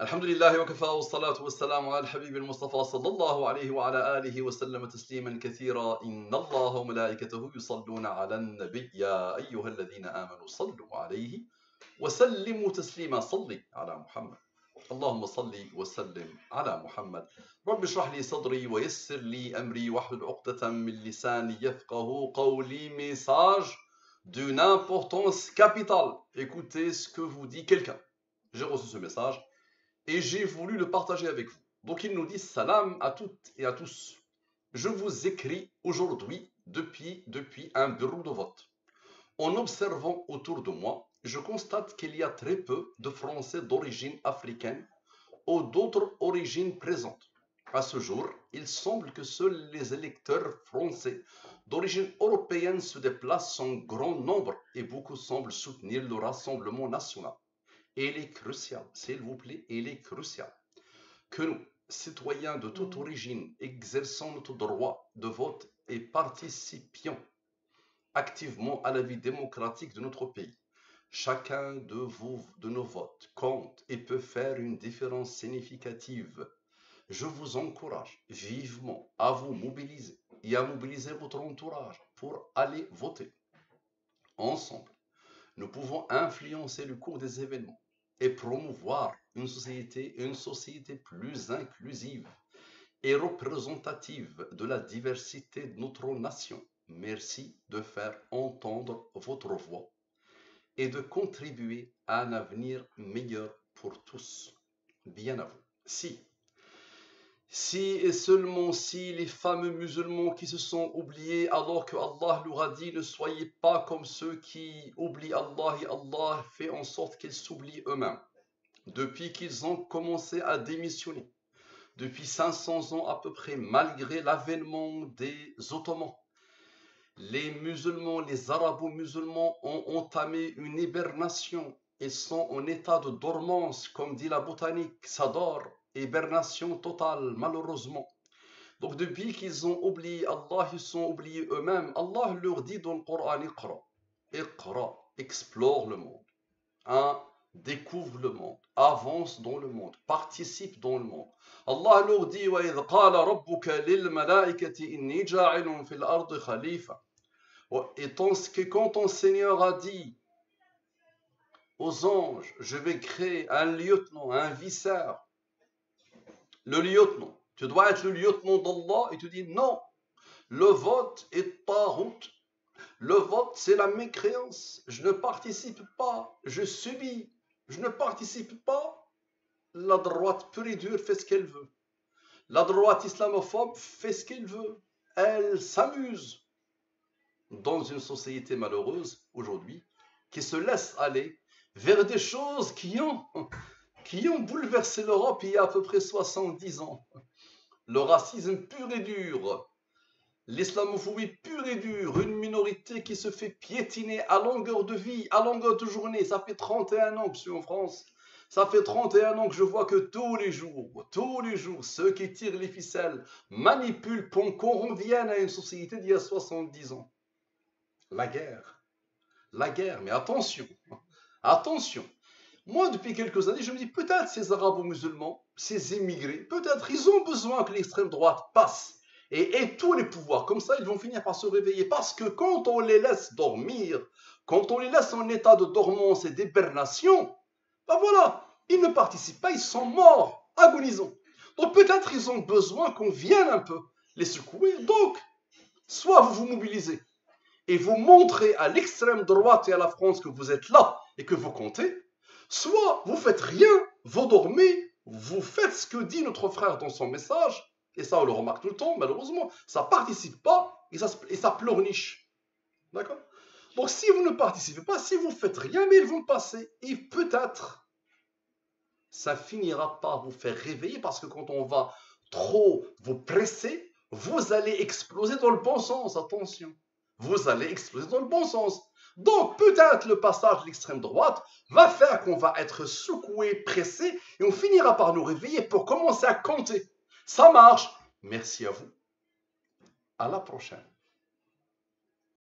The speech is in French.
الحمد لله وكفى والصلاة والسلام على الحبيب المصطفى صلى الله عليه وعلى آله وسلم تسليما كثيرا. إن الله وملائكته يصلون على النبي يا أيها الذين آمنوا صلوا عليه وسلموا تسليما. صلي على محمد. اللهم صل وسلم على محمد. رب اشرح لي صدري ويسر لي أمري واحلل عقدة من لساني يفقه قولي. Message d'une importance capitale. Écoutez ce que vous dit quelqu'un. J'ai reçu ce message et j'ai voulu le partager avec vous. Donc il nous dit salam à toutes et à tous. Je vous écris aujourd'hui depuis un bureau de vote. En observant autour de moi, je constate qu'il y a très peu de Français d'origine africaine ou d'autres origines présentes. À ce jour, il semble que seuls les électeurs français d'origine européenne se déplacent en grand nombre et beaucoup semblent soutenir le Rassemblement national. Et il est crucial, s'il vous plaît, il est crucial que nous, citoyens de toute origine, exerçons notre droit de vote et participions activement à la vie démocratique de notre pays. Chacun de nos votes compte et peut faire une différence significative. Je vous encourage vivement à vous mobiliser et à mobiliser votre entourage pour aller voter. Ensemble, nous pouvons influencer le cours des événements et promouvoir une société plus inclusive et représentative de la diversité de notre nation. Merci de faire entendre votre voix et de contribuer à un avenir meilleur pour tous. Bien à vous. Si et seulement si les fameux musulmans qui se sont oubliés alors que Allah leur a dit ne soyez pas comme ceux qui oublient Allah et Allah fait en sorte qu'ils s'oublient eux-mêmes. Depuis qu'ils ont commencé à démissionner, depuis 500 ans à peu près, malgré l'avènement des Ottomans, les musulmans, les arabo-musulmans ont entamé une hibernation. Ils sont en état de dormance, comme dit la botanique, ça dort. Hibernation totale, malheureusement. Donc depuis qu'ils ont oublié Allah, ils sont oubliés eux-mêmes. Allah leur dit dans le Coran, Iqra, explore le monde, découvre le monde, avance dans le monde, participe dans le monde. Allah leur dit وَإِذْ قَالَ رَبُّكَ لِلْمَلَائِكَةِ إِنِّي جَاعِلٌ فِي الْأَرْضِ خَلِيفَةً. Et quand ton Seigneur a dit aux anges, je vais créer un lieutenant, un vicaire, le lieutenant, tu dois être le lieutenant d'Allah, et tu dis non, le vote est tarout, le vote c'est la mécréance, je ne participe pas, je subis, je ne participe pas. La droite pure et dure fait ce qu'elle veut, la droite islamophobe fait ce qu'elle veut, elle s'amuse dans une société malheureuse aujourd'hui qui se laisse aller vers des choses qui ont bouleversé l'Europe il y a à peu près 70 ans. Le racisme pur et dur, l'islamophobie pure et dure, une minorité qui se fait piétiner à longueur de vie, à longueur de journée. Ça fait 31 ans que je suis en France. Ça fait 31 ans que je vois que tous les jours, ceux qui tirent les ficelles manipulent pour qu'on revienne à une société d'il y a 70 ans. La guerre, mais attention. Moi, depuis quelques années, je me dis peut-être ces arabo-musulmans, ces immigrés, peut-être ils ont besoin que l'extrême droite passe et ait tous les pouvoirs. Comme ça, ils vont finir par se réveiller. Parce que quand on les laisse dormir, quand on les laisse en état de dormance et d'hibernation, ben voilà, ils ne participent pas, ils sont morts, agonisants. Donc peut-être ils ont besoin qu'on vienne un peu les secouer. Donc, soit vous vous mobilisez et vous montrez à l'extrême droite et à la France que vous êtes là et que vous comptez, soit vous faites rien, vous dormez, vous faites ce que dit notre frère dans son message, et ça on le remarque tout le temps, malheureusement, ça participe pas et ça pleurniche. D'accord? Donc si vous ne participez pas, si vous faites rien, mais ils vont passer, et peut-être ça finira par vous faire réveiller, parce que quand on va trop vous presser, vous allez exploser dans le bon sens, attention. Vous allez exploser dans le bon sens. Donc peut-être le passage de l'extrême droite va faire qu'on va être secoué, pressé, et on finira par nous réveiller pour commencer à compter. Ça marche. Merci à vous. À la prochaine.